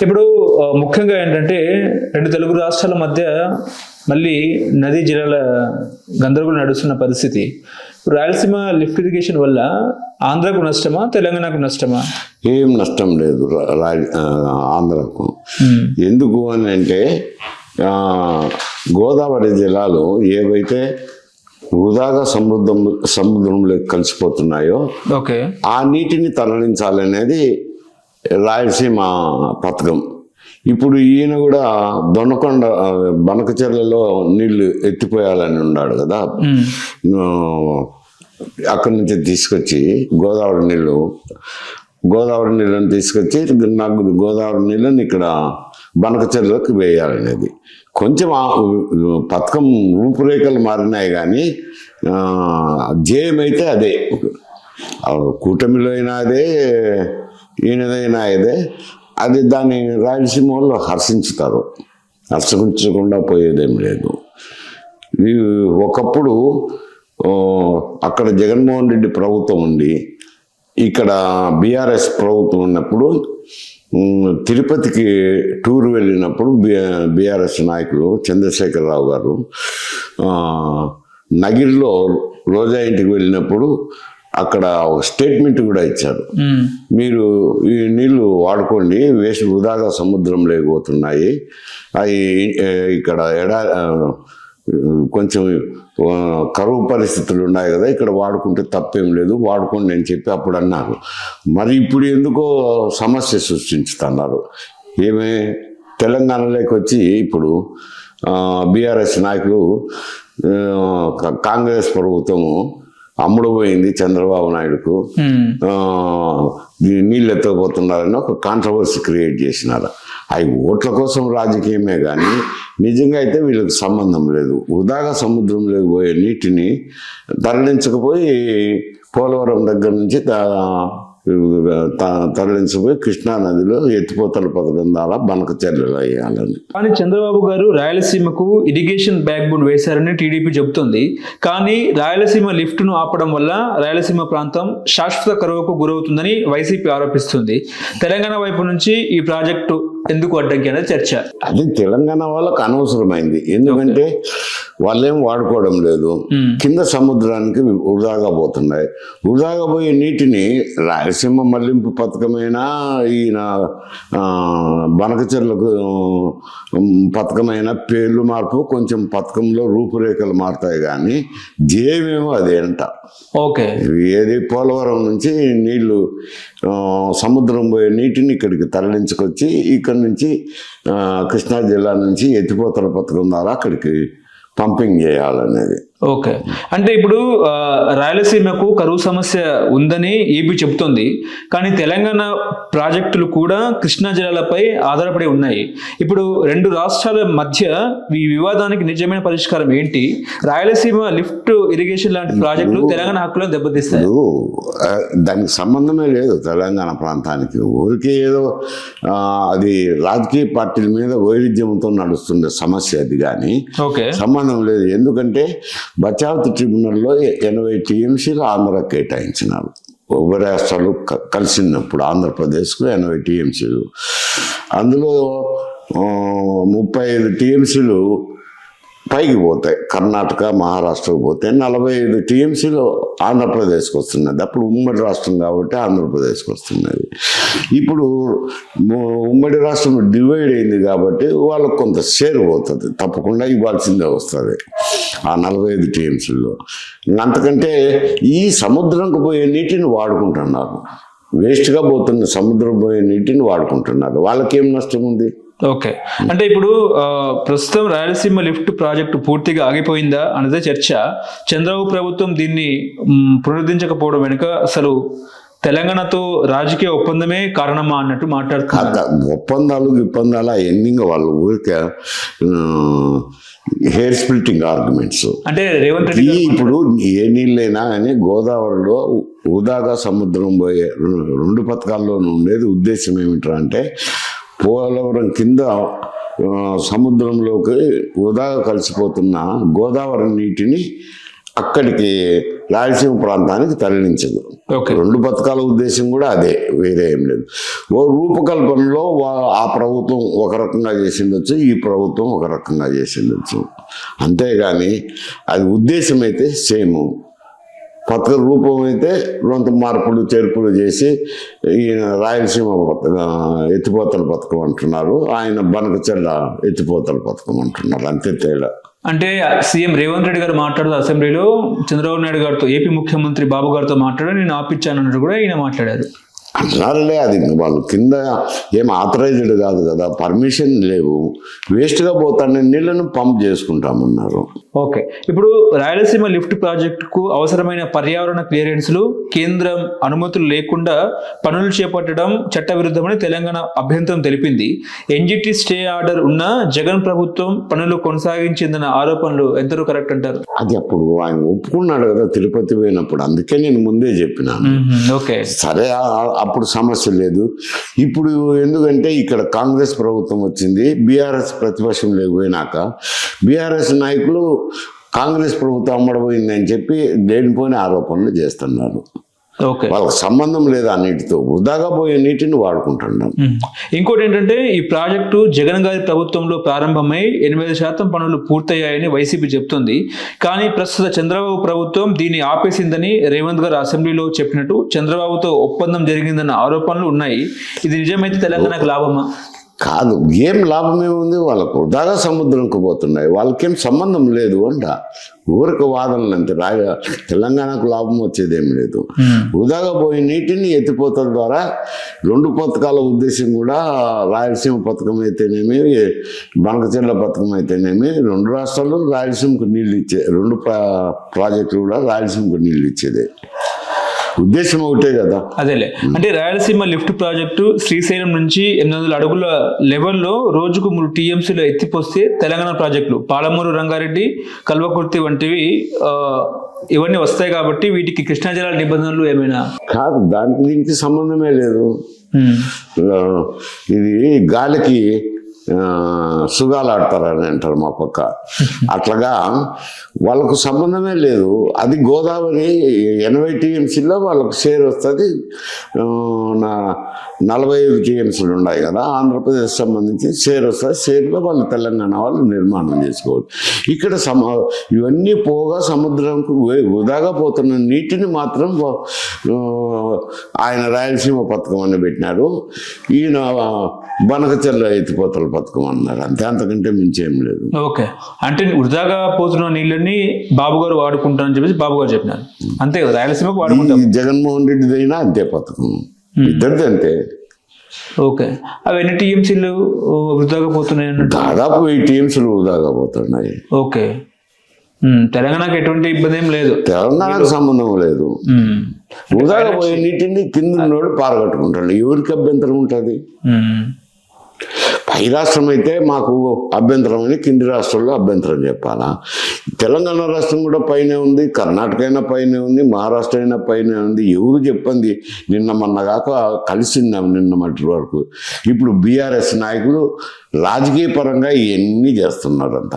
ఇప్పుడు ముఖ్యంగా ఏంటంటే రెండు తెలుగు రాష్ట్రాల మధ్య మళ్ళీ నదీ జలాల గందరగోళం నడుస్తున్న పరిస్థితి. రాయలసీమ లిఫ్ట్ ఇరిగేషన్ వల్ల ఆంధ్రకు నష్టమా, తెలంగాణకు నష్టమా? ఏం నష్టం లేదు ఆంధ్రకు. ఎందుకు అని అంటే గోదావరి జలాలు ఏవైతే వృధాగా సముద్రంలోకి కలిసిపోతున్నాయో ఆ నీటిని తరలించాలనేది రాయలసీమ పథకం. ఇప్పుడు ఈయన కూడా దొండకొండ బనకచెర్లలో నీళ్లు ఎత్తిపోయాలని ఉన్నాడు కదా, అక్కడి నుంచి తీసుకొచ్చి గోదావరి నీళ్ళని తీసుకొచ్చి నాకు గోదావరి నీళ్ళని ఇక్కడ బనకచెర్లలోకి వేయాలనేది. కొంచెం పథకం రూపురేఖలు మారినాయి కానీ ధ్యేయమైతే అదే. కూటమిలో అయినా అదే, ఈయనదైనా అదే. అది దాన్ని రాయలసీమ వాళ్ళు హర్షించకుండా పోయేదేం లేదు. ఒకప్పుడు అక్కడ జగన్మోహన్ రెడ్డి ప్రభుత్వం ఉండి ఇక్కడ బీఆర్ఎస్ ప్రభుత్వం ఉన్నప్పుడు తిరుపతికి టూర్ వెళ్ళినప్పుడు బీఆర్ఎస్ నాయకులు చంద్రశేఖరరావు గారు నగిరిలో రోజా ఇంటికి వెళ్ళినప్పుడు అక్కడ ఒక స్టేట్మెంట్ కూడా ఇచ్చారు. మీరు ఈ నీళ్లు వాడుకోండి, వేస్ట్ వృధాగా సముద్రం లేకపోతున్నాయి, అవి ఇక్కడ కొంచెం కరువు పరిస్థితులు ఉన్నాయి కదా, ఇక్కడ వాడుకుంటే తప్పేం లేదు, వాడుకోండి అని చెప్పి అప్పుడు అన్నారు. మరి ఇప్పుడు ఎందుకో సమస్య సృష్టించుతున్నారు. ఏమే తెలంగాణలోకి వచ్చి ఇప్పుడు బీఆర్ఎస్ నాయకులు కాంగ్రెస్ ప్రభుత్వము అమ్ముడు పోయింది చంద్రబాబు నాయుడుకు, నీళ్ళు ఎత్తకపోతున్నారని ఒక కాంట్రవర్సీ క్రియేట్ చేసినారు. అవి ఓట్ల కోసం రాజకీయమే కానీ నిజంగా అయితే వీళ్ళకి సంబంధం లేదు. వృధాగా సముద్రంలోకి పోయే నీటిని తరలించకపోయి పోలవరం దగ్గర నుంచి తరలించబోయి కృష్ణా నదిలో ఎత్తిపోతల పథకం ద్వారా బనకచెర్లలో వేయాలని. కానీ చంద్రబాబు గారు రాయలసీమకు ఇరిగేషన్ బ్యాక్ బోన్ వేశారని టీడీపీ చెబుతుంది. కానీ రాయలసీమ లిఫ్ట్ ను ఆపడం వల్ల రాయలసీమ ప్రాంతం శాశ్వత కరువుకు గురవుతుందని వైసీపీ ఆరోపిస్తుంది. తెలంగాణ వైపు నుంచి ఈ ప్రాజెక్టు ఎందుకు అడ్డంకి అనేది చర్చ. అది తెలంగాణ వాళ్ళకు అనవసరమైంది. ఎందుకంటే వాళ్ళేం వాడుకోవడం లేదు, కింద సముద్రానికి వృధాగా పోతున్నాయి. వృధాగా పోయే నీటిని రాయలసీమ మళ్లింపు పథకమైనా ఈయన బనకచెర్లకు పథకమైన పేర్లు మార్పు, కొంచెం పథకంలో రూపురేఖలు మారుతాయి కానీ ధ్యేయమేమో అదేంట. ఏది పోలవరం నుంచి నీళ్లు సముద్రం పోయే నీటిని ఇక్కడికి తరలించుకొచ్చి ఇక్కడి నుంచి కృష్ణా జిల్లా నుంచి ఎత్తిపోతల పథకం ద్వారా అక్కడికి పంపింగ్ చేయాలనేది. అంటే ఇప్పుడు రాయలసీమకు కరువు సమస్య ఉందని ఏపీ చెబుతోంది. కానీ తెలంగాణ ప్రాజెక్టులు కూడా కృష్ణా జలాలపై ఆధారపడి ఉన్నాయి. ఇప్పుడు రెండు రాష్ట్రాల మధ్య ఈ వివాదానికి నిజమైన పరిష్కారం ఏంటి? రాయలసీమ లిఫ్ట్ ఇరిగేషన్ లాంటి ప్రాజెక్టులు తెలంగాణ హక్కులను దెబ్బతీస్తాయి. దానికి సంబంధమే లేదు తెలంగాణ ప్రాంతానికి. ఊరికే ఏదో అది రాజకీయ పార్టీల మీద వైరుధ్యంతో నడుస్తుండే సమస్య అది, కానీ సంబంధం లేదు. ఎందుకంటే బచావత్ ట్రిబ్యునల్లో 80 టీఎంసీలు ఆంధ్ర కేటాయించినారు. ఉభయ రాష్ట్రాలు కలిసినప్పుడు ఆంధ్రప్రదేశ్కు 80 టీఎంసీలు, అందులో 35 టీఎంసీలు పైకి పోతాయి, కర్ణాటక మహారాష్ట్రకు పోతే 45 టీఎంసీలు ఆంధ్రప్రదేశ్కి వస్తున్నది. అప్పుడు ఉమ్మడి రాష్ట్రం కాబట్టి ఆంధ్రప్రదేశ్కి వస్తున్నది. ఇప్పుడు ఉమ్మడి రాష్ట్రం డివైడ్ అయింది కాబట్టి వాళ్ళకు కొంత షేర్ పోతుంది, తప్పకుండా ఇవ్వాల్సిందే వస్తుంది ఆ 45 టీఎంసీల్లో. అంతకంటే ఈ సముద్రంకు పోయే నీటిని వాడుకుంటున్నారు, వేస్ట్గా పోతున్న సముద్రం పోయే నీటిని వాడుకుంటున్నారు. వాళ్ళకేం నష్టం ఉంది? అంటే ఇప్పుడు ప్రస్తుతం రాయలసీమ లిఫ్ట్ ప్రాజెక్టు పూర్తిగా ఆగిపోయిందా అన్నదే చర్చ. చంద్రబాబు ప్రభుత్వం దీన్ని పునరుద్ధరించకపోవడం వెనుక అసలు తెలంగాణతో రాజకీయ ఒప్పందమే కారణమా అన్నట్టు మాట్లాడుతున్నారు. ఒప్పందాలు ఎండింగ్ వాళ్ళు ఊరికే హెయిర్ స్ప్లిట్టింగ్ ఆర్గ్యుమెంట్స్. అంటే రేవంత్ రెడ్డి ఇప్పుడు ఏ నీళ్ళైనా కానీ గోదావరిలో వృధాగా సముద్రం పోయే 2 పథకాల్లో ఉండేది ఉద్దేశం ఏమిటంటే అంటే పోలవరం కింద సముద్రంలోకి వృధాగా కలిసిపోతున్న గోదావరి నీటిని అక్కడికి రాయలసీమ ప్రాంతానికి తరలించదు. ఓకే. 2 పథకాల ఉద్దేశం కూడా అదే, వేరే ఏం లేదు. ఓ రూపకల్పనలో ఆ ప్రభుత్వం ఒక రకంగా చేసిండొచ్చు, ఈ ప్రభుత్వం ఒక రకంగా చేసిండొచ్చు. అంతేగాని అది ఉద్దేశం అయితే సేమ్. పథక రూపం అయితే కొంత మార్పులు చేర్పులు చేసి ఈయన రాయలసీమ ఎత్తిపోతల పథకం అంటున్నారు, ఆయన బనకచెర్ల ఎత్తిపోతల పథకం అంటున్నారు, అంతే తేడా. అంటే సీఎం రేవంత్ రెడ్డి గారు మాట్లాడుతూ అసెంబ్లీలో చంద్రబాబు నాయుడు గారితో, ఏపీ ముఖ్యమంత్రి బాబు గారితో మాట్లాడి నేను ఆపిచ్చానన్నట్టు కూడా ఈయన మాట్లాడారు. అన్నారులే, అది వాళ్ళు కింద ఏం ఆథరైజ్డ్ కాదు కదా, పర్మిషన్ లేవు, వేస్ట్గా పోతానే నీళ్లను పంప్ చేసుకుంటామన్నారు. ఓకే. ఇప్పుడు రాయలసీమ లిఫ్ట్ ప్రాజెక్టుకు అవసరమైన పర్యావరణ క్లియరెన్స్లు కేంద్రం అనుమతులు లేకుండా పనులు చేపట్టడం చట్టవిరుద్ధమని తెలంగాణ అభ్యంతరం తెలిపింది. ఎన్జిటి స్టే ఆర్డర్ ఉన్న జగన్ ప్రభుత్వం పనులు కొనసాగించిందన్న ఆరోపణలు ఎంతవరకు కరెక్ట్ అంటారు? అది అప్పుడు ఆయన ఒప్పుకున్నాడు కదా తిరుపతి పోయినప్పుడు, అందుకే నేను ముందే చెప్పినాను. ఓకే, సరే, అప్పుడు సమస్య లేదు. ఇప్పుడు ఎందుకంటే ఇక్కడ కాంగ్రెస్ ప్రభుత్వం వచ్చింది, బీఆర్ఎస్ ప్రతిపక్షం లేకపోయినాక బీఆర్ఎస్ నాయకులు కాంగ్రెస్ ప్రభుత్వం అమ్మడపోయింది అని చెప్పి లేనిపోయిన ఆరోపణలు చేస్తున్నారు. ఓకే, వాళ్ళకి సంబంధం లేదు ఆ నీటితో, వృధాగా పోయే నీటిని వాడుకుంటున్నాం. ఇంకోటి ఏంటంటే ఈ ప్రాజెక్టు జగన్ గారి ప్రభుత్వంలో ప్రారంభమై 80% పనులు పూర్తయ్యాయని వైసీపీ చెప్తుంది. కానీ ప్రస్తుత చంద్రబాబు ప్రభుత్వం దీన్ని ఆపేసిందని రేవంత్ గారు అసెంబ్లీలో చెప్పినట్టు చంద్రబాబుతో ఒప్పందం జరిగిందన్న ఆరోపణలు ఉన్నాయి. ఇది నిజమైతే తెలంగాణకు లాభమా? కాదు, ఏం లాభమేముంది, వాళ్ళకు వృధాగా సముద్రంకు పోతున్నాయి, వాళ్ళకేం సంబంధం లేదు అంట. ఊరికి వాదనలు అంతే, తెలంగాణకు లాభం వచ్చేదేం లేదు. వృధాగా పోయి నీటిని ఎత్తిపోతల ద్వారా 2 పథకాల ఉద్దేశం కూడా, రాయలసీమ పథకం అయితేనేమి బనకచెర్ల పథకం అయితేనేమి 2 రాష్ట్రాలు రాయలసీమకు నీళ్ళు ఇచ్చే 2 ప్రాజెక్టులు కూడా రాయలసీమకు నీళ్ళు ఇచ్చేదే, ఉద్దేశం ఒకటే కదా. అదేలే, అంటే రాయలసీమ లిఫ్ట్ ప్రాజెక్టు శ్రీశైలం నుంచి 800 అడుగుల లెవెల్లో రోజుకు 3 టీఎంసీలు ఎత్తిపోస్తే తెలంగాణ ప్రాజెక్టులు పాలమూరు రంగారెడ్డి కల్వకుర్తి వంటివి ఇవన్నీ వస్తాయి కాబట్టి వీటికి కృష్ణా జలాల నిబంధనలు ఏమైనా కాదు, దానికి దీనికి సంబంధమే లేదు. ఇది గాలికి సుగాలు ఆడతారని అంటారు మా పక్క, అట్లాగా వాళ్ళకు సంబంధమే లేదు. అది గోదావరి 80 టీఎంసీలో వాళ్ళకు షేర్ వస్తుంది, 45 టీఎంసీలు ఉన్నాయి కదా ఆంధ్రప్రదేశ్ సంబంధించి షేర్ వస్తుంది. షేర్లో వాళ్ళు తెలంగాణ వాళ్ళు నిర్మాణం చేసుకోవచ్చు. ఇక్కడ ఇవన్నీ పోగా సముద్రంకు వృధాగా పోతున్న నీటిని మాత్రం ఆయన రాయలసీమ పథకం అని పెట్టినారు, ఈయన బనకచెర్ల ఎత్తిపోతల పథకం అన్నారు, అంతే, అంతకంటే మించేం లేదు. ఓకే, అంటే వృధాగా పోతున్న నీళ్ళని బాబు గారు వాడుకుంటారని చెప్పేసి బాబు గారు చెప్పినారు, అంతే కదా. రాయలసీమకు వాడుకుంటాం. జగన్మోహన్ రెడ్డిదైనా అంతే పథకం, ఇద్దరిది అంతే. ఓకే, అవి ఎన్ని టీఎంసీలు వృధాగా పోతున్నాయి అన్నట్టు? దాదాపు 8 టీఎంసీలు వృధాగా పోతున్నాయి. ఓకే, తెలంగాణకు ఎటువంటి ఇబ్బంది ఏం లేదు, తెలంగాణకు సంబంధం లేదు. వృధాగా పోయే నీటిని కింద పారగట్టుకుంటాడు, ఎవరికి అభ్యంతరం ఉంటుంది? పై రాష్ట్రం అయితే మాకు అభ్యంతరం అని కింది రాష్ట్రంలో అభ్యంతరం చెప్పాలా? తెలంగాణ రాష్ట్రం కూడా పైనే ఉంది, కర్ణాటక అయినా పైనే ఉంది, మహారాష్ట్ర అయినా పైనే ఉంది. ఎవరు చెప్పింది? నిన్న మొన్నగాక కలిసిందాం నిన్న మట్టి వరకు. ఇప్పుడు బీఆర్ఎస్ నాయకులు రాజకీయ పరంగా ఇవన్నీ చేస్తున్నారంట.